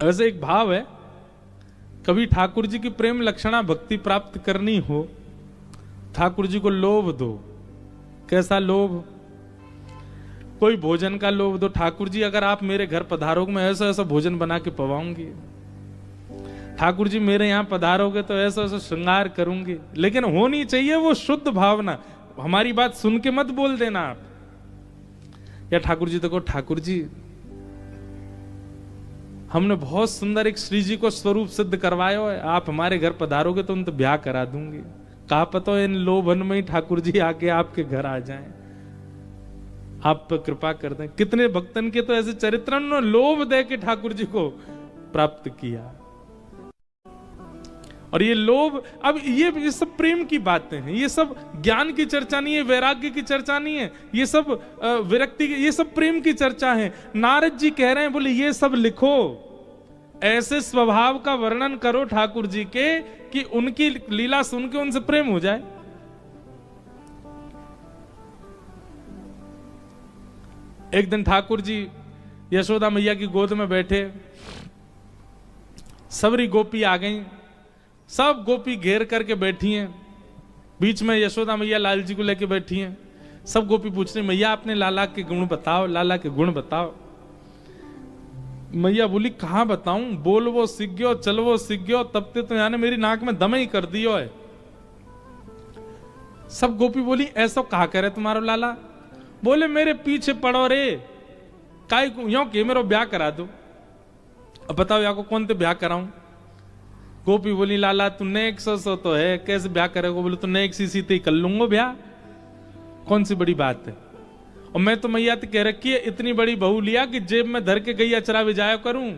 ऐसे एक भाव है, कभी ठाकुर जी की प्रेम लक्षणा भक्ति प्राप्त करनी हो, ठाकुर जी को लोभ दो। कैसा लोभ? कोई भोजन का लोभ दो। ठाकुर जी अगर आप मेरे घर पधारोगे मैं ऐसा ऐसा भोजन बना के पवाऊंगी। ठाकुर जी मेरे यहाँ पधारोगे तो ऐसा ऐसा श्रृंगार करूंगी। लेकिन होनी चाहिए वो शुद्ध भावना। हमारी बात सुन के मत बोल देना आप, या ठाकुर जी देखो ठाकुर जी हमने बहुत सुंदर एक श्री जी को स्वरूप सिद्ध करवाया है, आप हमारे घर पधारोगे तो उन तो ब्याह करा दूंगी। कहा पता इन लोभन में ही ठाकुर जी आके आपके घर आ जाएं, आप पर कृपा कर दें। कितने भक्तन के तो ऐसे चरित्र उन्होंने लोभ दे के ठाकुर जी को प्राप्त किया। और ये लोभ, अब ये सब प्रेम की बातें हैं, ये सब ज्ञान की चर्चा नहीं है, वैराग्य की चर्चा नहीं है, ये सब विरक्ति की, ये सब प्रेम की चर्चा है। नारद जी कह रहे हैं बोले ये सब लिखो, ऐसे स्वभाव का वर्णन करो ठाकुर जी के कि उनकी लीला सुन के उनसे प्रेम हो जाए। एक दिन ठाकुर जी यशोदा मैया की गोद में बैठे, सबरी गोपी आ गई, सब गोपी घेर करके बैठी हैं, बीच में यशोदा मैया लाल जी को लेके बैठी हैं। सब गोपी पूछ रही मैया अपने लाला के गुण बताओ, लाला के गुण बताओ। मैया बोली कहां बताऊं, बोलवो सीख गयो, चलवो सीख गयो, तब तो यानी मेरी नाक में दम ही कर दियो है। सब गोपी बोली ऐसा कहा करे तुम्हारो लाला? बोले मेरे पीछे पड़ो रे, काई यो के मेरो ब्याह करा दो। अब बताओ या को कौन ते ब्याह कराऊं? गोपी बोली लाला तू नेक सो तो है, कैसे ब्याह करेगा? बोले तो नेक सी ते कर लूंगा ब्याह, कौन सी बड़ी बात है। और मैं तो मैया कह रखी है इतनी बड़ी बहू लिया कि जेब में धर के गैया चरा भी जाया करूं,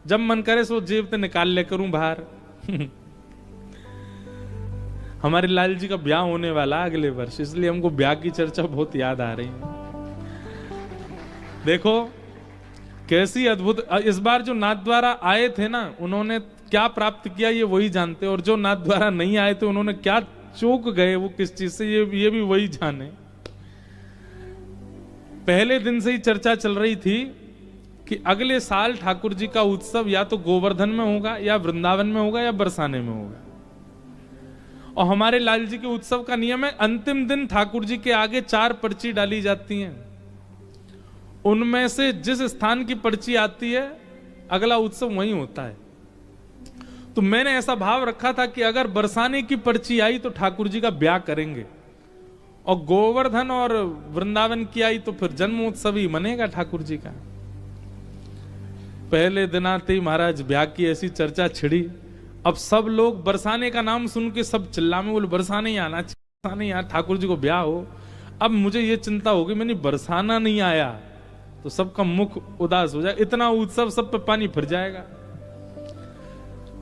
जब मन करे सो जेब से निकाल ले करूं बाहर। हमारे लाल जी का ब्याह होने वाला अगले वर्ष, इसलिए हमको ब्याह की चर्चा बहुत याद आ रही है। देखो कैसी अद्भुत, इस बार जो नाथ द्वारा आए थे ना, उन्होंने क्या प्राप्त किया ये वही जानते, और जो नाथ द्वारा नहीं आए थे उन्होंने क्या चूक गए वो किस चीज से, ये भी वही जाने। पहले दिन से ही चर्चा चल रही थी कि अगले साल ठाकुर जी का उत्सव या तो गोवर्धन में होगा, या वृंदावन में होगा, या बरसाने में होगा। और हमारे लाल जी के उत्सव का नियम है अंतिम दिन ठाकुर जी के आगे 4 पर्ची डाली जाती हैं, उनमें से जिस स्थान की पर्ची आती है अगला उत्सव वहीं होता है। तो मैंने ऐसा भाव रखा था कि अगर बरसाने की पर्ची आई तो ठाकुर जी का ब्याह करेंगे, और गोवर्धन और वृंदावन की आई तो फिर जन्मोत्सव ही मनेगा ठाकुर जी का। पहले दिन आते ही महाराज ब्याह की ऐसी चर्चा छिड़ी। अब सब लोग बरसाने का नाम सुन के सब चिल्ला में बोले बरसाने ही आना, बरसाने ही आना, ठाकुर जी को ब्याह हो। अब मुझे ये चिंता होगी मैंने बरसाना नहीं आया तो सबका मुख उदास हो जाए, इतना उत्सव सब पे पानी फिर जाएगा।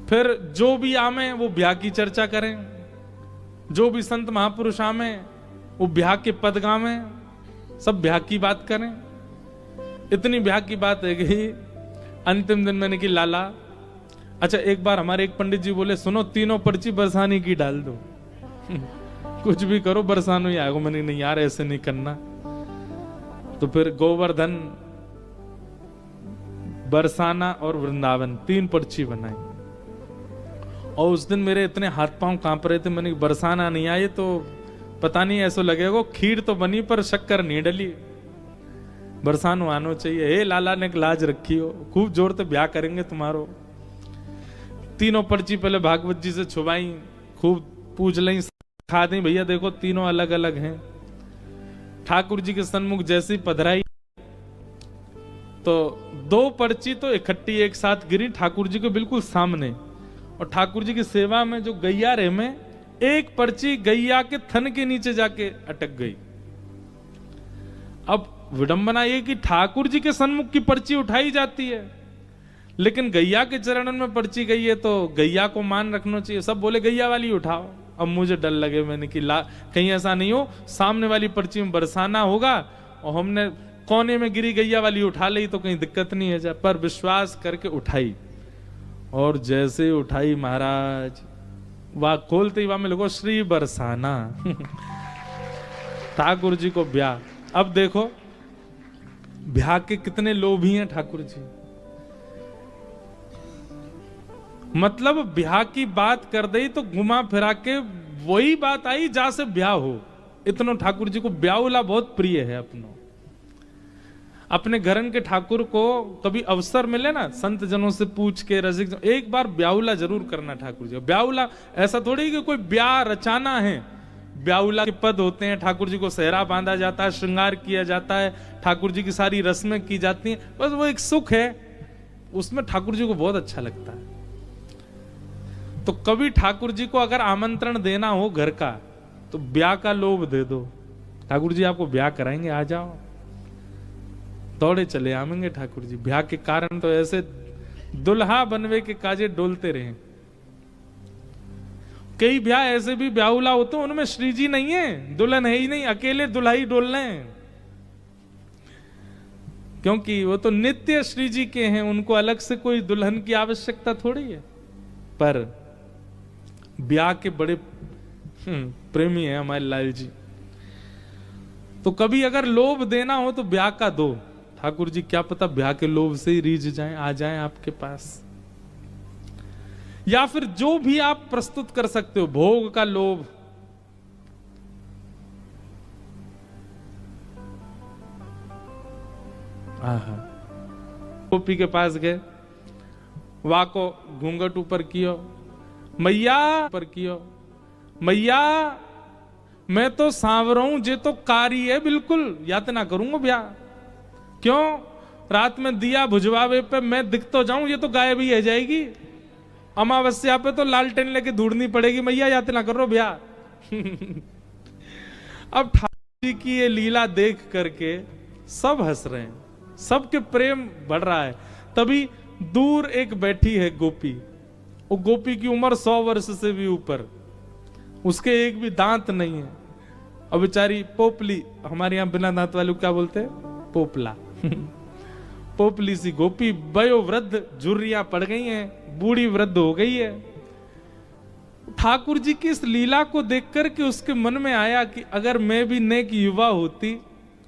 फिर जो भी आमे वो ब्याह की चर्चा करें, जो भी संत महापुरुष आमे वो ब्याह के पद गावे, सब ब्याह की बात करें। इतनी ब्याह की बात है गई। अंतिम दिन मैंने की लाला, अच्छा एक बार हमारे एक पंडित जी बोले सुनो तीनों पर्ची बरसाने की डाल दो। कुछ भी करो बरसानो ही आएगा। मैंने नहीं यार ऐसे नहीं करना। तो फिर गोवर्धन, बरसाना और वृंदावन 3 पर्ची बनाई। और उस दिन मेरे इतने हाथ पांव कांप रहे थे, मैंने बरसाना नहीं आए तो पता नहीं ऐसा लगेगा खीर तो बनी पर शक्कर नहीं डली, बरसानो आनो चाहिए। हे लाला ने लाज रखी हो, खूब जोर से ब्याह करेंगे तुम्हारो। तीनों पर्ची पहले भागवत जी से छुपाई, खूब पूछ ली, खा दी, भैया देखो तीनों अलग अलग हैं। ठाकुर जी के सन्मुख जैसे ही पधराई तो 2 पर्ची तो इकट्ठी एक साथ गिरी ठाकुर जी के बिल्कुल सामने, और ठाकुर जी की सेवा में जो गैया रे में एक पर्ची गैया के थन के नीचे जाके अटक गई। अब विडंबना ये कि ठाकुर जी के सन्मुख की पर्ची उठाई जाती है, लेकिन गैया के चरणन में पर्ची गई है तो गैया को मान रखना चाहिए। सब बोले गैया वाली उठाओ। अब मुझे डर लगे, मैंने कि कहीं ऐसा नहीं हो सामने वाली पर्ची में बरसाना होगा और हमने कोने में गिरी गैया वाली उठा ली तो कहीं दिक्कत नहीं है। पर विश्वास करके उठाई, और जैसे उठाई महाराज वहां खोलते ही वहां में लोगों श्री बरसाना। ठाकुर जी को ब्याह। अब देखो ब्याह के कितने लोभी हैं ठाकुर जी। मतलब ब्याह की बात कर दई तो घुमा फिरा के वही बात आई जहां से ब्याह हो। इतनो ठाकुर जी को ब्याहुला बहुत प्रिय है। अपने घरन के ठाकुर को कभी अवसर मिले ना, संत जनों से पूछ के रसिक एक बार ब्याहुला जरूर करना ठाकुर जी। ब्याहुला ऐसा थोड़ी कि कोई ब्याह रचाना है, ब्याहुला के पद होते हैं, ठाकुर जी को सेहरा बांधा जाता है, श्रृंगार किया जाता है, ठाकुर जी की सारी रस्में की जाती हैं, बस वो एक सुख है, उसमें ठाकुर जी को बहुत अच्छा लगता है। तो कभी ठाकुर जी को अगर आमंत्रण देना हो घर का तो ब्याह का लोभ दे दो, ठाकुर जी आपको ब्याह कराएंगे, आ जाओ, दौड़े चले आवेंगे ठाकुर जी। ब्याह के कारण तो ऐसे दुल्हा बनवे के काजे डोलते रहे। कई ब्याह ऐसे भी ब्याहुला होते हैं उनमें श्री जी नहीं है, दुल्हन है ही नहीं, अकेले दुल्हा ही डोल रहे हैं, क्योंकि वो तो नित्य श्री जी के हैं, उनको अलग से कोई दुल्हन की आवश्यकता थोड़ी है। पर ब्याह के बड़े प्रेमी है हमारे लाल जी। तो कभी अगर लोभ देना हो तो ब्याह का दो ठाकुर जी, क्या पता ब्याह के लोभ से ही रीझ जाएं, आ जाएं आपके पास। या फिर जो भी आप प्रस्तुत कर सकते हो, भोग का लोभ, गोपी के पास गए, वा को घूंघट ऊपर कियो, मैया पर कियो, मैया मैं तो सांवरा हूं, जे तो कारी है बिल्कुल, यातना करूंगा ब्याह। क्यों? रात में दिया बुझवावे पे मैं दिख तो जाऊं, ये तो गायब ही है जाएगी। अमावस्या पे तो लालटेन लेके ढूंढनी पड़ेगी, मैया यातना करो ब्याह। अब ठाकुर जी की ये लीला देख करके सब हंस रहे हैं, सबके प्रेम बढ़ रहा है। तभी दूर एक बैठी है गोपी, वो गोपी की उम्र 100 वर्ष से भी ऊपर, उसके एक भी दांत नहीं है, और बेचारी पोपली, हमारे यहां बिना दांत वाले क्या बोलते हैं? पोपला। पोपली सी गोपी, वयोवृद्ध, झुर्रियां पड़ गई हैं, बूढ़ी वृद्ध हो गई है। ठाकुर जी की इस लीला को देख करके उसके मन में आया कि अगर मैं भी नेक युवा होती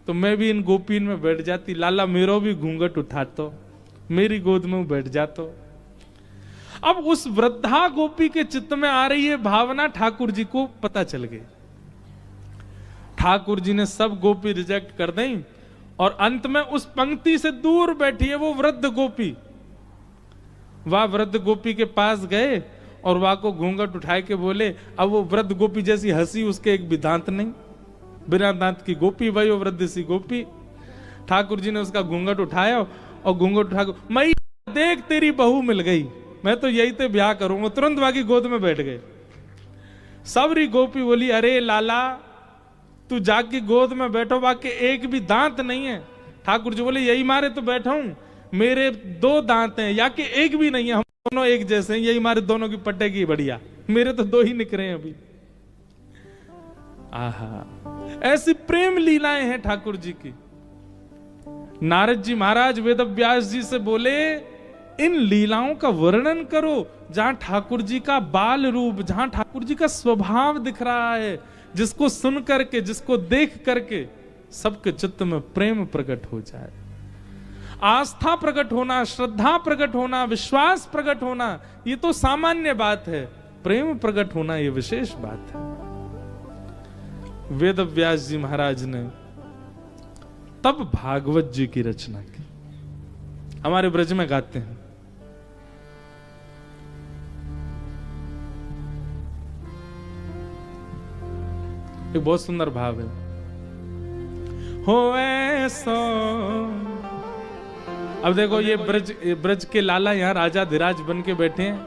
तो मैं भी इन गोपीन में बैठ जाती, लाला मेरो भी घूंघट उठातो, मेरी गोद में बैठ जातो। अब उस वृद्धा गोपी के चित्त में आ रही है भावना, ठाकुर जी को पता चल गई। ठाकुर जी ने सब गोपी रिजेक्ट कर दी और अंत में उस पंक्ति से दूर बैठी है वो वृद्ध गोपी। वह वृद्ध गोपी के पास गए और वह को घूंघट उठाए के बोले। अब वो वृद्ध गोपी जैसी हंसी, उसके एक भी दांत नहीं, बिना दांत की गोपी, वही वृद्ध सी गोपी। ठाकुर जी ने उसका घूंघट उठाया और घूंघट उठा के, मैं देख तेरी बहू मिल गई, मैं तो यही ते ब्याह करूंगा। तुरंत बाकी गोद में बैठ गए। सबरी गोपी बोली, अरे लाला तू जाके गोद में बैठो, बाकी एक भी दांत नहीं है। ठाकुर जी बोले, यही मारे तो बैठा हूं, मेरे 2 दांत हैं, या कि एक भी नहीं है, हम दोनों एक जैसे हैं, यही मारे दोनों की पटेगी बढ़िया, मेरे तो 2 ही निकले हैं अभी। आहा, ऐसी प्रेम लीलाएं हैं ठाकुर जी की। नारद जी महाराज वेद व्यास जी से बोले, इन लीलाओं का वर्णन करो जहां ठाकुर जी का बाल रूप, जहां ठाकुर जी का स्वभाव दिख रहा है, जिसको सुन करके, जिसको देख करके सबके चित्त में प्रेम प्रकट हो जाए, आस्था प्रकट होना, श्रद्धा प्रकट होना, विश्वास प्रकट होना, ये तो सामान्य बात है। प्रेम प्रकट होना ये विशेष बात है। वेद व्यास जी महाराज ने तब भागवत जी की रचना की। हमारे ब्रज में गाते हैं, एक बहुत सुंदर भाव है, हो ऐसो। अब देखो ये ब्रज के लाला यहाँ राजा धीराज बन के बैठे हैं,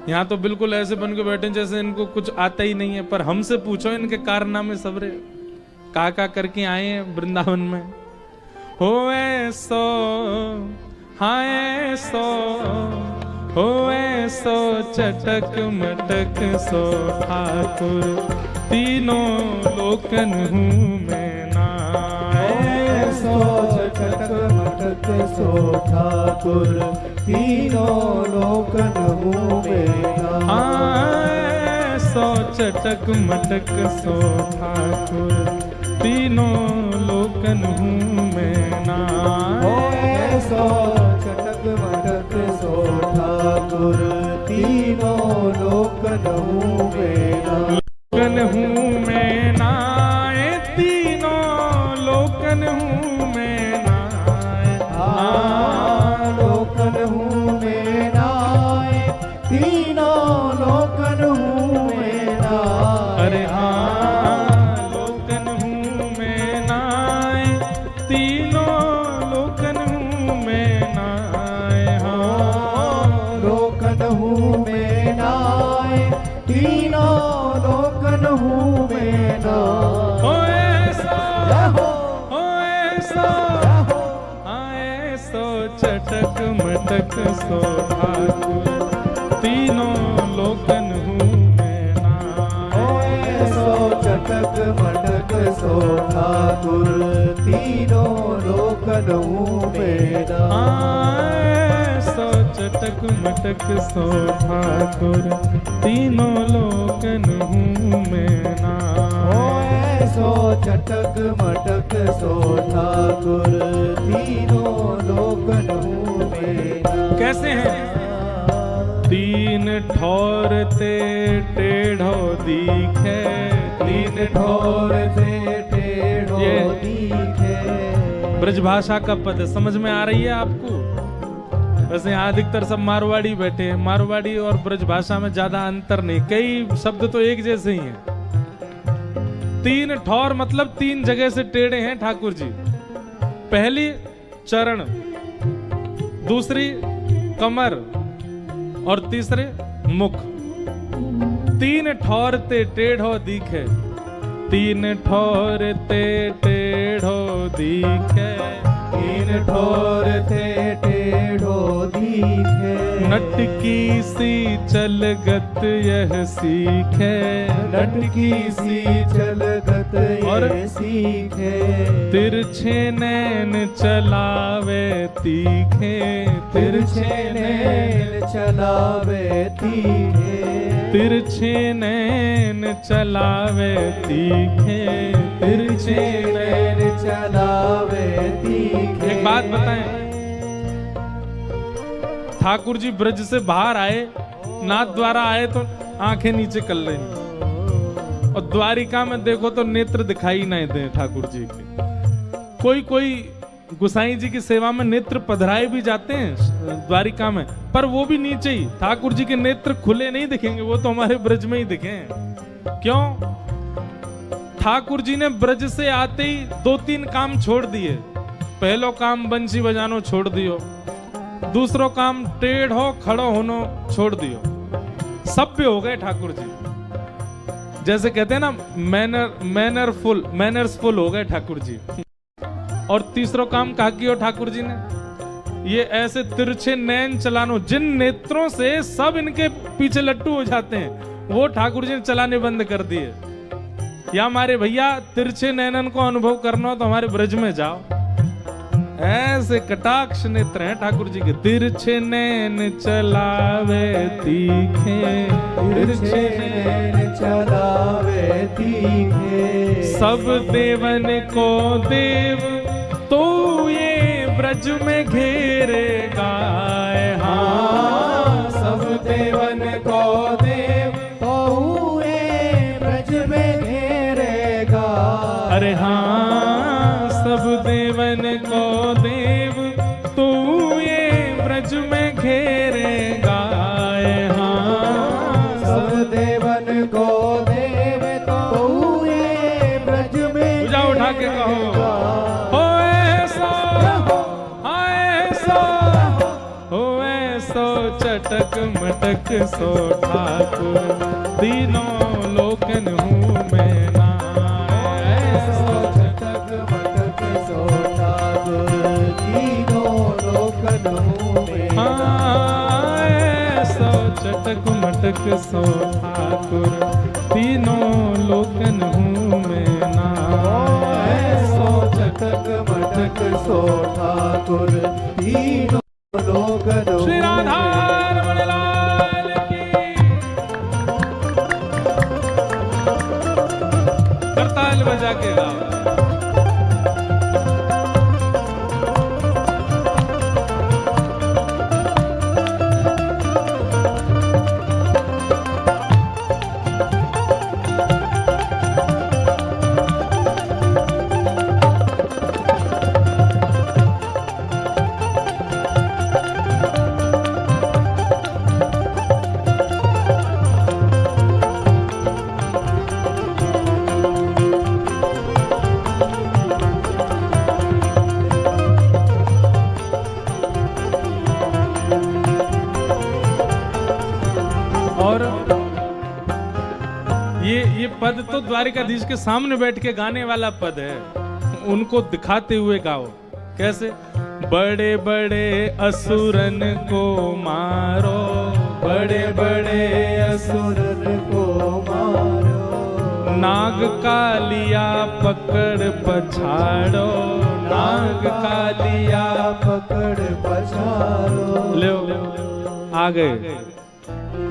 यहाँ तो बिल्कुल ऐसे बन के बैठे हैं जैसे इनको कुछ आता ही नहीं है। पर हमसे पूछो इनके कारनामे सबरे का करके आए हैं वृंदावन में। हो ऐसो, हाँ ऐसो, हो ऐसो चटक मटक सो ठाकुर, तीनों लोकन हूँ मैं ना। ऐसो चटक मटक सो ठाकुर, तीनों लोकन हूँ मैं ना। ऐसो चटक मटक सो ठाकुर, तीनों लोकन हूँ मैं ना। ऐसो चटक मटक सो ठाकुर, तीनों लोकन हूँ मेरा। लोकन हूँ मैं नाए, तीनों लोकन हूँ मैं नाए। लोकन हूँ मैं नाए, तीनों लोकन हूँ मैं नाए। अरे हाँ, लोकन हूँ मैं नाए, तीनों लोकन हूँ मैं नाए। हाँ, लोकन हूँ मैं नाए, तीनों लोकन हूँ मैं नाए। ओ ऐसा, रहो, ओ ऐसा, रहो, आए सो चटक मटक सो ठाकुर, तीनों लोकन हूँ मैं नाए। सो चटक मटक सो ठाकुर, तीनों लोकन हूँ मेरा। आए सो चटक मटक सो ठाकुर, तीनों लोकन हूँ मैं नाए। सो चटक मटक सो ठाकुर, तीनों लोकन हूँ मेरा। कैसे हैं? तीन ठौर ते टेढ़ो दिखे, तीन ठोर से टेढ़ो ये दिखे। ब्रजभाषा का पद है, समझ में आ रही है आपको? वैसे यहाँ अधिकतर सब मारवाड़ी बैठे हैं, मारवाड़ी और ब्रजभाषा में ज्यादा अंतर नहीं, कई शब्द तो एक जैसे ही हैं। तीन ठौर मतलब तीन जगह से टेढ़े हैं ठाकुर जी। पहली चरण, दूसरी कमर और तीसरे मुख। तीन ठौर ते टेढ़ो दिखे, तीन ठौर ते टेढ़ो दिखे। तीन ठोर थे टेढ़ो दिखे। नटकी सी चलगत यह सीखे, लटकी सी चलगत और ये सीखे। तिरछे नैन चलावे तीखे, तिरछे नैन चलावे तीखे। तिरछे नैन चलावे तीखे, तिरछे नैन। नैन चलावे तीखे। एक बात बताएं, ठाकुर जी ब्रज से बाहर आए, नाथ द्वारा आए तो आंखें नीचे कर रही, और द्वारिका में देखो तो नेत्र दिखाई नहीं दे ठाकुर जी के। कोई कोई गुसाई जी की सेवा में नेत्र पधराए भी जाते हैं द्वारिका में, पर वो भी नीचे ही। ठाकुर जी के नेत्र खुले नहीं दिखेंगे, वो तो हमारे ब्रज में ही दिखे। क्यों? ठाकुर जी ने ब्रज से आते ही दो तीन काम छोड़ दिए। पहलो काम बंसी बजानो छोड़ दियो, दूसरो काम टेढ़ो खड़ो होनो छोड़ दियो। सभ्य हो गए ठाकुर जी, जैसे कहते हैं ना मैनर्स फुल हो गए ठाकुर जी। और तीसरो काम कहा किया ठाकुर जी ने, ये ऐसे तिरछे नैन चलानो, जिन नेत्रों से सब इनके पीछे लट्टू हो जाते हैं, वो ठाकुर जी ने चलाने बंद कर दिए। या हमारे भैया तिरछे नैनन को अनुभव करना हो तो हमारे ब्रज में जाओ, ऐसे कटाक्ष नेत्र हैं ठाकुर जी के। तिरछे नैन चलावे तीखे, तिरछे नैन चलावे तीखे। सब देवन को देव तो ये ब्रज में घेरे गाए। हाँ, सब देवन को देव तो ये ब्रज में घेरेगा। अरे हाँ, सब देवन को देव तू ये ब्रज में घेरे गाए। हाँ, सब देवन को देव तो ये ब्रज में पूजा उठा के कहो, हो ऐसा, हाँ ऐसा, हो ऐसो चटक मटक सो ठाकुर, तीनों लोकन हूँ मैं नाए। ऐसो चटक मटक सो ठाकुर, तीनों लोकन हूँ मैं हाँ, ऐसो चटक मटक सो ठाकुर, तीनों लोकन हूँ मैं नाए। ऐसो चटक मटक सो ठाकुर, तीनों लोकन हूँ श्री राधा मैं रमण लाल की। करताल बजा के गाओ। और ये पद तो द्वारिकाधीश के सामने बैठ के गाने वाला पद है, उनको दिखाते हुए गाओ। कैसे? बड़े बड़े असुरन को मारो, बड़े बड़े असुरन को मारो, नाग कालिया पकड़ पछाड़ो, नाग कालिया पकड़ पछाड़ो। लो आ गए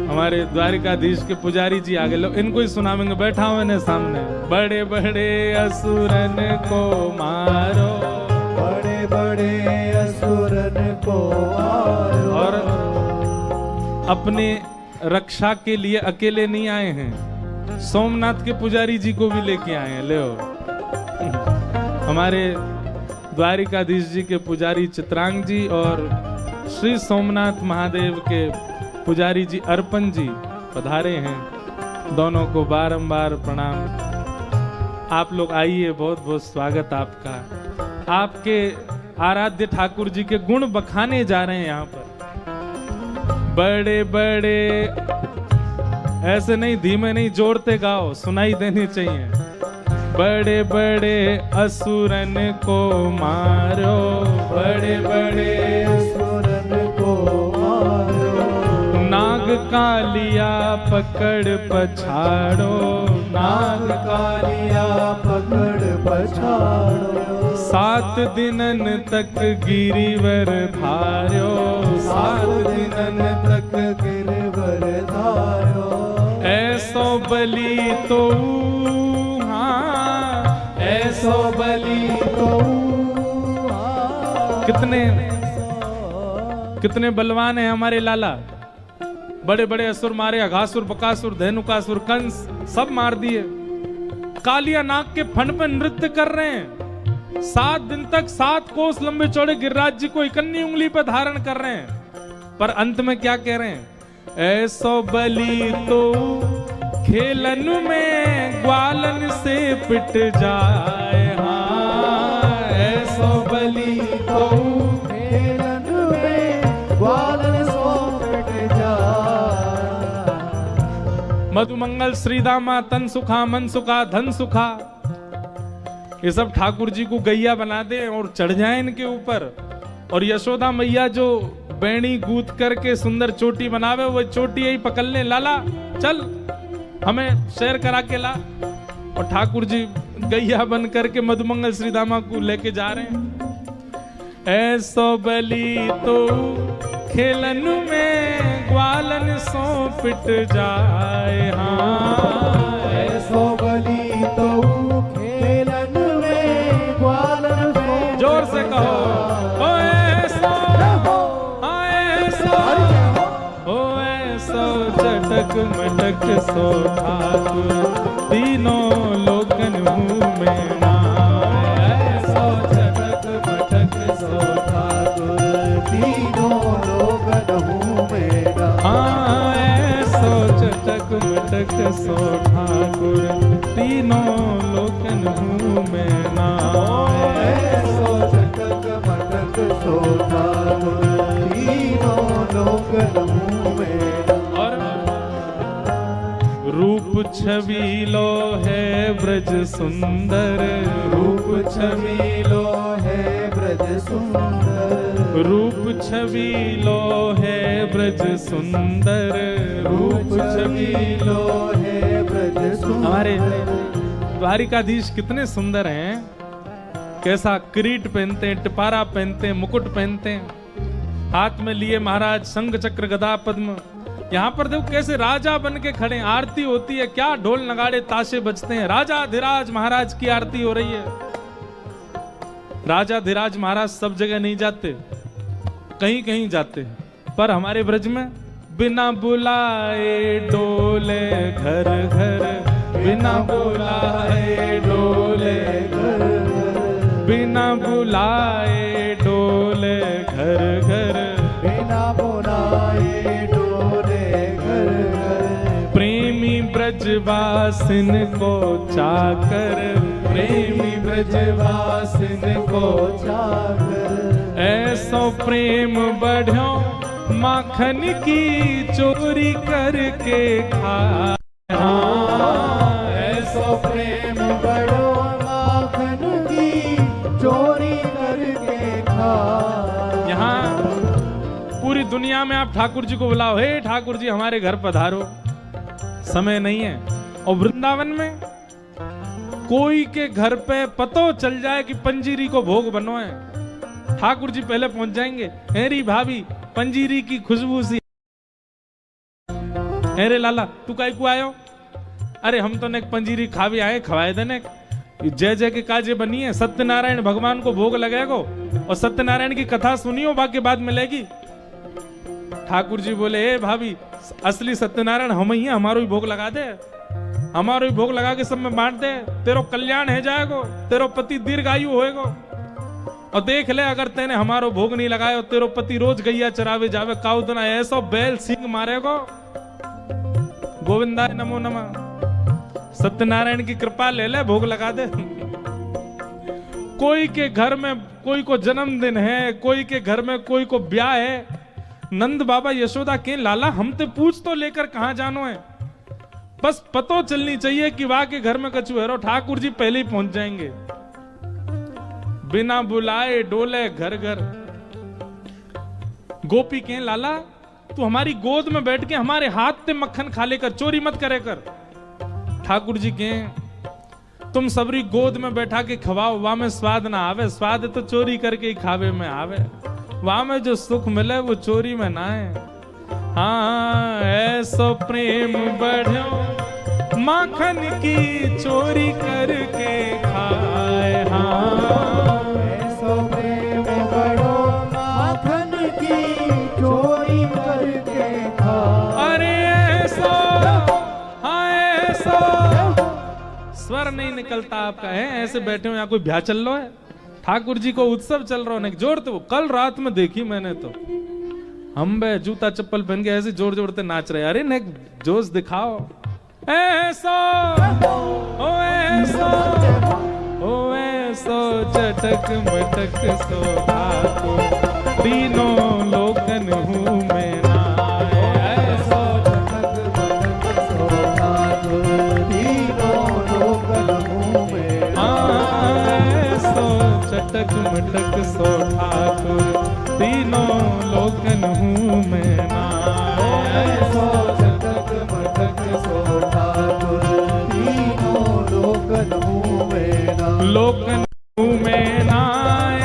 हमारे द्वारिकाधीश के पुजारी जी, आगे लो इनको ही सुनावेंगे, बैठा हुए ने सामने। बड़े बड़े असुरन को मारो, बड़े बड़े असुरन को मारो। और अपने रक्षा के लिए अकेले नहीं आए हैं, सोमनाथ के पुजारी जी को भी लेके आए हैं। ले हमारे द्वारिकाधीश जी के पुजारी चित्रांग जी और श्री सोमनाथ महादेव के पुजारी जी अर्पण जी पधारे हैं, दोनों को बारंबार प्रणाम। आप लोग आइए, बहुत बहुत स्वागत आपका। आपके आराध्य ठाकुर जी के गुण बखाने जा रहे हैं यहाँ पर। बड़े बड़े ऐसे नहीं, धीमे नहीं, जोड़ते गाओ, सुनाई देनी चाहिए। बड़े बड़े असुरन को मारो, बड़े बड़े असुरन को मारो, नाग कालिया पकड़ पछाड़ो, नाग कालिया पकड़ पछाड़ो। 7 दिनन तक गिरिवर धार्यो, 7 दिनन तक गिरवर धार्यो। ऐसो बलि तो ऐसो बलि तो कितने बलवान हैं हमारे लाला। बड़े बड़े असुर मारे, अघासुर, बकासुर, धेनुकासुर, कंस सब मार दिए। कालिया नाग के फन पे नृत्य कर रहे हैं। 7 दिन तक 7 कोस लंबे चौड़े गिरिराज जी को इकन्नी उंगली पर धारण कर रहे हैं। पर अंत में क्या कह रहे हैं? ऐसो बलि तो खेलन में ग्वालन से पिट जाए। हाँ, ऐसो बलि तो खेलन में ग्वालन से पिट जाए। मधुमंगल श्रीदामा तन सुखा मन सुखा धन सुखा, ये सब ठाकुर जी को गैया बना दे और चढ़ जाए इनके ऊपर। और यशोदा मैया जो बैणी गूंथ करके सुंदर चोटी बनावे, वो चोटी यही पकड़ ले। लाला चल हमें शेयर करा के ला। और ठाकुर जी गैया बन करके मधुमंगल श्रीदामा को लेके जा रहे हैं। ऐसो बलि तो खेलन में ग्वालन सो पिट जाए। हाँ, ऐसो बलि तो खेलन में ग्वालन सो। जोर से कहो, ओ ऐसो, हाँ ऐसो, ओ ऐसो चटक मटक सो ठाकुर तीनों लोकन मुँह में नाम। ऐसो चटक मटक सो ठाकुर तीनों लोकन मुँह में नाम। हाँ, ऐसो चटक मटक सो ठाकुर तीनों लोकन मुँह में नाम। ऐसो चटक मटक सो ठाकुर तीनों लोकन मुँह में नाम। और रूप छबीलो है ब्रज सुंदर, रूप छबीलो है ब्रज सुंदर। रूप छबीलो है ब्रज सुंदर, रूप छबीलो है ब्रज सुंदर। हमारे द्वारिकाधीश कितने सुंदर हैं। कैसा किरीट पहनते हैं, टिपारा पहनते हैं, मुकुट पहनते हैं, हाथ में लिए महाराज शंख चक्र गदा पद्म। यहाँ पर देखो कैसे राजा बन के खड़े, आरती होती है, क्या ढोल नगाड़े ताशे बजते हैं। राजा धीराज महाराज की आरती हो रही है। राजा धीराज महाराज सब जगह नहीं जाते, कहीं कहीं जाते हैं, पर हमारे ब्रज में बिना बुलाए डोले घर घर, बिना बुलाए डोले घर घर, बिना बुलाए डोले घर घर, बिना बुलाए डोले घर घर। प्रेमी ब्रजवासिन को चाकर, प्रेमी ब्रजवासिन को चाकर। ऐसो प्रेम बढ़्यो माखन की चोरी करके खाए। ऐसो प्रेम बड़ो माखन की चोरी करके खाए। यहाँ पूरी दुनिया में आप ठाकुर जी को बुलाओ, हे ठाकुर जी हमारे घर पधारो, समय नहीं है। और वृंदावन में कोई के घर पे पतो चल जाए कि पंजीरी को भोग बनो है, ठाकुर जी पहले पहुंच जाएंगे। हेरी भाभी पंजीरी की खुशबू सी, अरे लाला तू काई को आयो? अरे हम तो ने पंजीरी खावी आए, खवाए देने जय जय के काजे बनी है। सत्यनारायण भगवान को भोग लगेगो और सत्यनारायण की कथा सुनियो, बाकी बाद मिलेगी। ठाकुर जी बोले ए भाभी असली सत्यनारायण हम ही है, हमारो ही भोग लगा दे, हमारो ही भोग लगा के सब में बांट दे, तेरो कल्याण है जाएगो, तेरो पति दीर्घायु होएगो। और देख ले अगर तेने हमारो भोग नहीं लगायो, तेरो पति रोज गैया चरावे जावे, काउ दिन ऐसो बैल सिंह मारेगो। गोविंदाय नमो नमः। सत्यनारायण की कृपा ले ले, भोग लगा दे। कोई के घर में कोई को जन्मदिन है, कोई के घर में कोई को ब्याह है, नंद बाबा यशोदा के लाला हम ते पूछ तो लेकर कहां जानो है, बस पतो चलनी चाहिए कि वाह के घर में कछु है। ठाकुर जी पहले ही पहुंच जाएंगे, बिना बुलाए डोले घर घर। गोपी के लाला तू हमारी गोद में बैठ के हमारे हाथ से मक्खन खा लेकर, चोरी मत करे कर। ठाकुर जी के तुम सबरी गोद में बैठा के खवाओ, वहां में स्वाद ना आवे, स्वाद तो चोरी करके ही खावे में आवे। वहां में जो सुख मिले वो चोरी में ना है। हाँ ऐसो प्रेम बढ़ो माखन की चोरी करके खाए। हाँ ऐसो प्रेम बढ़ो माखन की चोरी करके खाए। अरे ऐसो, हाँ ऐसो स्वर नहीं निकलता आपका है, ऐसे बैठे हो यहाँ कोई ब्याह चल रहा है, ठाकुर जी को उत्सव चल रहा है। जोर तो कल रात में देखी मैंने, तो हम बे जूता चप्पल पहन के ऐसे जोर जोरते नाच रहे। अरे ने जोश दिखाओ। ऐसो ओ ऐसो ओ ऐसो चटक मटक सो ठाकुर, तीनों लोकन हूँ मैं नाय। ऐसो चटक मटक सो ठाकुर, तीनों लोकन हूँ मैं नाय। ऐसो चटक मटक सो ठाकुर, तीनों लोकन हूँ मैं नाय। ऐसो चटक मटक सो ठाकुर, तीनों लोकन हूँ मैं नाय। लोकन हूँ मैं नाय,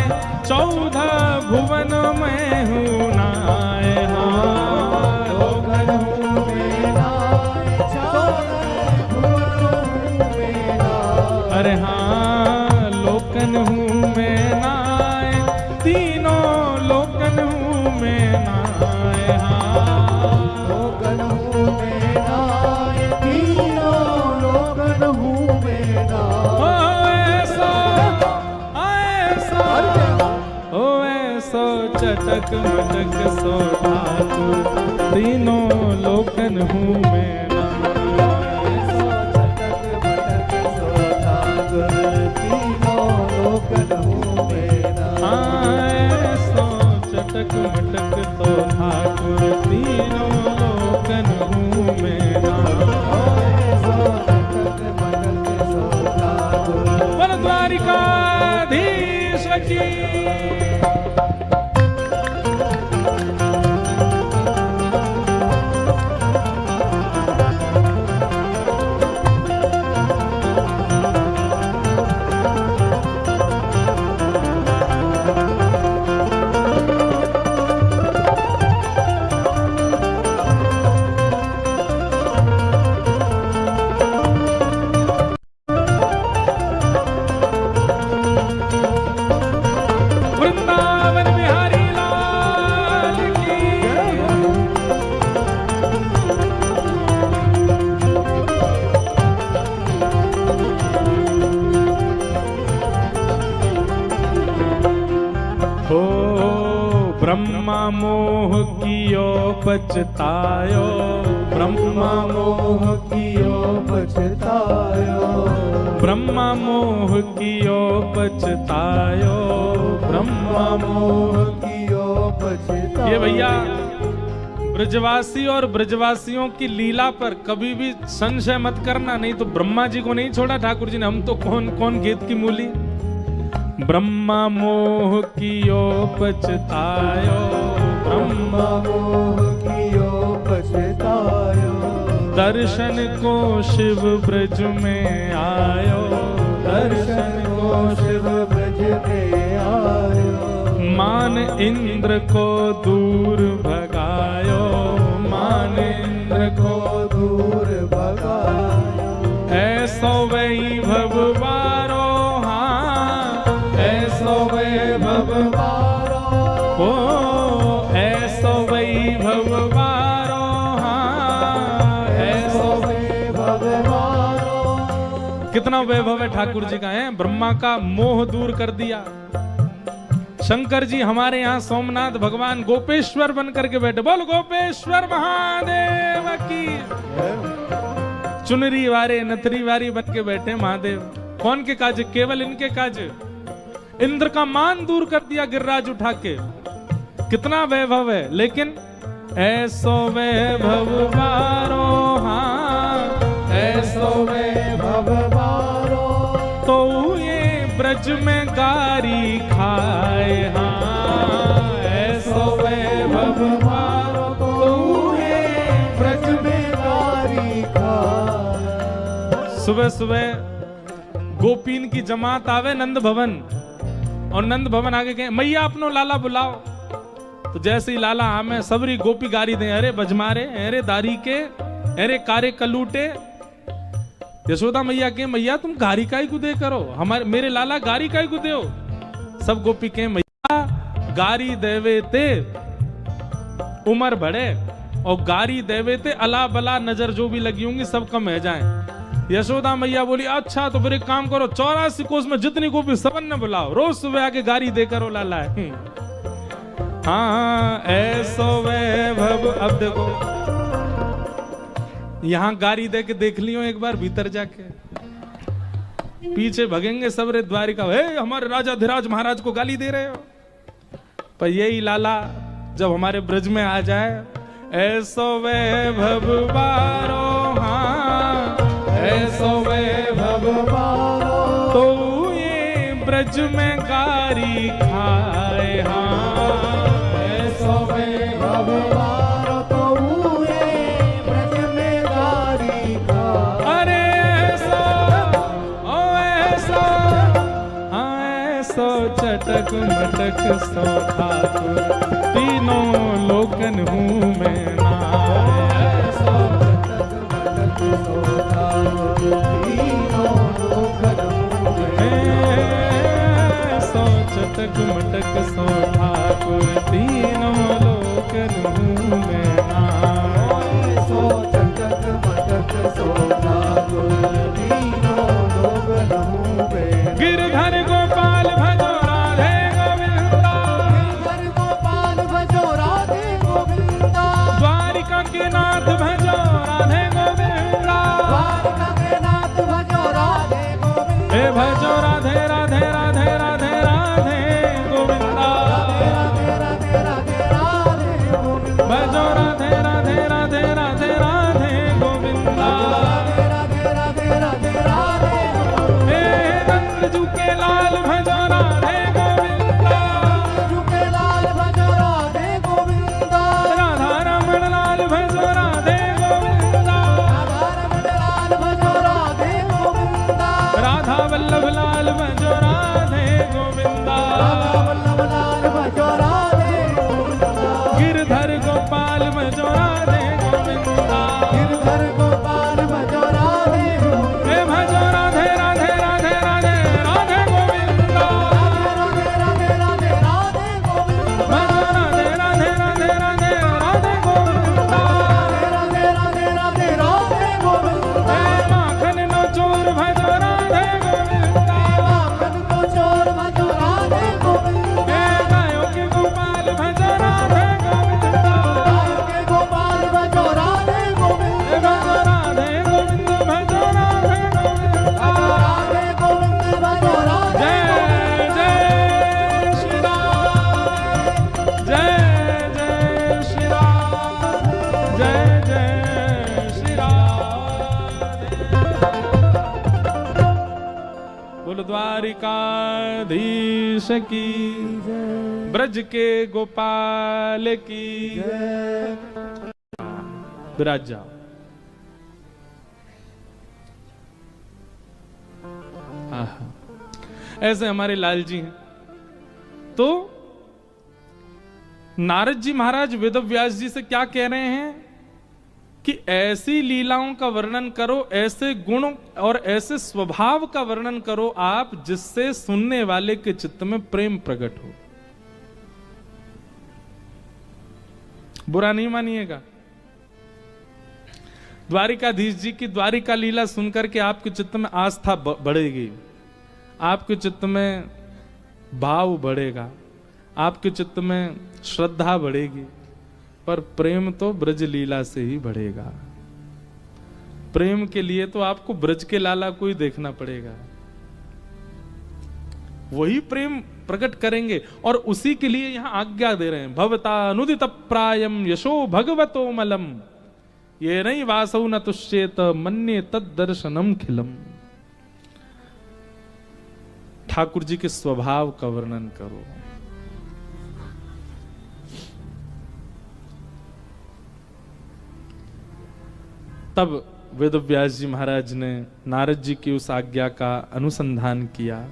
14 भुवन में हूँ नाय। हाँ लोकन हूँ मैं नाय, 14 भुवन हूँ मैं नाय। अरे हाँ लोकन हूँ मैं नाय, तीनों लोकन हूँ मैं नाय। हाँ लोकन हूँ मैं नाय, तीनों लोकन हूँ मैं नाय। ओ ऐसो चटक मटक सो ठाकुर, तीनों लोकन हूँ मैं नाय। ऐसो चटक मटक सो ठाकुर, तीनों लोकन हूँ मैं नाय। हाँ ऐसो चटक मटक सो ठाकुर, तीनों लोकन हूँ मैं नाय। ऐसो चटक मटक सो ठाकुर, बोल द्वारिकाधीश की। वृंदावन बिहारी लाल की। हो ब्रह्मा मोह कियो पछतायो, ब्रह्मा मोह कियो पछतायो। ब्रह्मा मोह कियो पछतायो, ब्रह्मा मोह। कियो पछतायो। ये भैया ब्रजवासी और ब्रजवासियों की लीला पर कभी भी संशय मत करना, नहीं तो ब्रह्मा जी को नहीं छोड़ा ठाकुर जी ने। हम तो कौन कौन गेत की मूली। ब्रह्मा मोह कियो पछतायो, ब्रह्मा मोह कियो पछतायो, दर्शन को शिव ब्रज में आयो, दर्शन को शिव ब्रज में आयो, मान इंद्र को दूर भगायो, मान इंद्र को दूर भगायो, ऐसो वैभव बारो, हाँ ऐसो वैभव बारो, ओ ऐसो वैभव बारो, हाँ ऐसो वैभव बारो। कितना वैभव है ठाकुर जी का है। ब्रह्मा का मोह दूर कर दिया। शंकर जी हमारे यहाँ सोमनाथ भगवान गोपेश्वर बन करके बैठे। बोल गोपेश्वर महादेव की। चुनरी वारे नथरी वारी बन के बैठे महादेव। कौन के काज? केवल इनके काज। इंद्र का मान दूर कर दिया गिरिराज उठा के। कितना वैभव है। लेकिन ऐसो वैभव बारो, हाँ ऐसो वैभव बारो, तो ये ब्रज में गारी खाए, हाँ ऐसो वैभव बारो, तो ये ब्रज में गारी खाए। सुबह सुबह गोपीन की जमात आवे नंद भवन, और नंद भवन आगे कहे मैया अपनो लाला बुलाओ। तो जैसे ही लाला आमे सबरी गोपी गारी दे, अरे बजमारे, अरे दारी के, अरे कारे कलूटे। यशोदा मैया के मैया तुम गारी काई को दे करो, हमारे मेरे लाला गारी काई को दे हो। सब गोपी के मैया गारी देवे ते उमर बढ़े, और गारी देवे ते अला बला नजर जो भी लगी होंगी सब कम है जाए। यशोदा मैया बोली अच्छा तो फिर एक काम करो, 84 कोस में जितनी गोपी सबन ने बुलाओ, रोज सुबह आके गारी दे करो लाला। हाँ ऐसो वैभव। अब देखो यहां गारी दे के देख लियो एक बार भीतर जाके, पीछे भगेंगे सबरे द्वारिका, हे हमारे राजा धीराज महाराज को गाली दे रहे हो। पर यही लाला जब हमारे ब्रज में आ जाए, ऐसो वैभव बारो, हाँ ऐसो वैभव बारो, तो ये ब्रज में गारी खाए, हाँ ऐसो वैभव बारो, तो ये ब्रज में गारी खाए। अरे ऐसो ओ ऐसो, हाँ ऐसो चटक मटक सो ठाकुर, तीनों लोकन हूँ मैं ना। ऐसो चटक मटक सो ठाकुर, तीनों लोकन हूँ मैं। ऐसो चटक मटक सो ठाकुर, तीनों लोकन हूँ मैं ना। ऐसो चटक मटक सो ठाकुर, तीनों लोकन हूँ मैं। गिरधर गोपाल भजो राधे गोविंदा, गिरधर गोपाल भजो राधे गोविंदा, जय श्री राधे। बोलो द्वारिकाधीश की, ब्रज के गोपाल की। विराज जाओ। ऐसे हमारे लाल जी हैं। तो नारद जी महाराज वेदव्यास जी से क्या कह रहे हैं कि ऐसी लीलाओं का वर्णन करो, ऐसे गुण और ऐसे स्वभाव का वर्णन करो आप, जिससे सुनने वाले के चित्त में प्रेम प्रकट हो। बुरा नहीं मानिएगा। द्वारिकाधीश जी की द्वारिका लीला सुनकर के आपके चित्त में आस्था बढ़ेगी, आपके चित्त में भाव बढ़ेगा, आपके चित्त में श्रद्धा बढ़ेगी, पर प्रेम तो ब्रज लीला से ही बढ़ेगा। प्रेम के लिए तो आपको ब्रज के लाला को ही देखना पड़ेगा, वही प्रेम प्रकट करेंगे। और उसी के लिए यहां आज्ञा दे रहे हैं, भवता अनुदित प्रायम यशो भगवतो मलम ये नहीं वासौ न तुष्येत मन्ये तद दर्शनम खिलम। ठाकुर जी के स्वभाव का वर्णन करो। तब वेदव्यास जी महाराज ने नारद जी की उस आज्ञा का अनुसंधान किया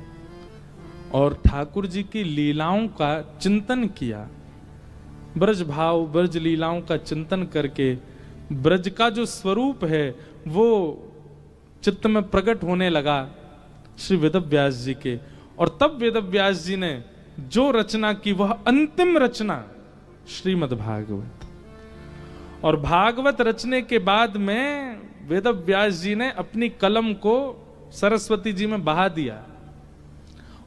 और ठाकुर जी की लीलाओं का चिंतन किया। ब्रज भाव, ब्रज लीलाओं का चिंतन करके ब्रज का जो स्वरूप है वो चित्त में प्रकट होने लगा श्री वेदव्यास जी के। और तब वेदव्यास जी ने जो रचना की वह अंतिम रचना श्रीमद् भागवत। और भागवत रचने के बाद में वेदव्यास जी ने अपनी कलम को सरस्वती जी में बहा दिया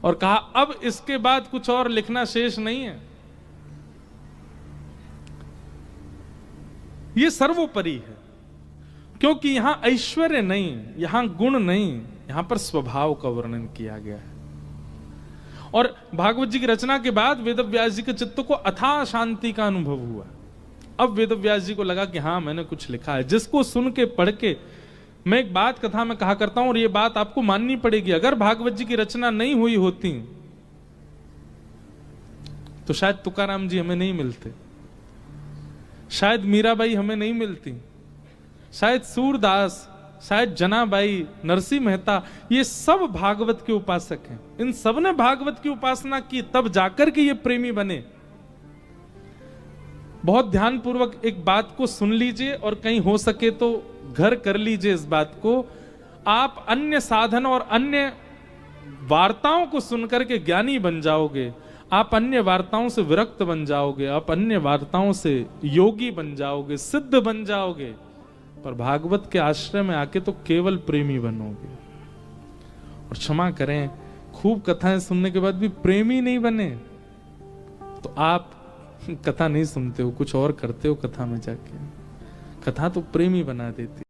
और कहा अब इसके बाद कुछ और लिखना शेष नहीं है, ये सर्वोपरि है। क्योंकि यहां ऐश्वर्य नहीं, यहां गुण नहीं, यहां पर स्वभाव का वर्णन किया गया है। और भागवत जी की रचना के बाद वेदव्यास जी के चित्त को अथाह शांति का अनुभव हुआ। अब वेदव्यास जी को लगा कि हाँ मैंने कुछ लिखा है, जिसको सुन के पढ़ के मैं एक बात कथा में कहा करता हूं और ये बात आपको माननी पड़ेगी। अगर भागवत जी की रचना नहीं हुई होती तो शायद तुकाराम जी हमें नहीं मिलते, शायद मीराबाई हमें नहीं मिलती, शायद सूरदास, शायद जनाबाई, नरसिंह मेहता, ये सब भागवत के उपासक हैं। इन सब ने भागवत की उपासना की, तब जाकर के ये प्रेमी बने। बहुत ध्यानपूर्वक एक बात को सुन लीजिए और कहीं हो सके तो घर कर लीजिए इस बात को। आप अन्य साधन और अन्य वार्ताओं को सुनकर के ज्ञानी बन जाओगे, आप अन्य वार्ताओं से विरक्त बन जाओगे, आप अन्य वार्ताओं से योगी बन जाओगे, सिद्ध बन जाओगे, पर भागवत के आश्रय में आके तो केवल प्रेमी बनोगे। और क्षमा करें, खूब कथाएं सुनने के बाद भी प्रेमी नहीं बने तो आप कथा नहीं सुनते हो, कुछ और करते हो कथा में जाके। कथा तो प्रेमी बना देती।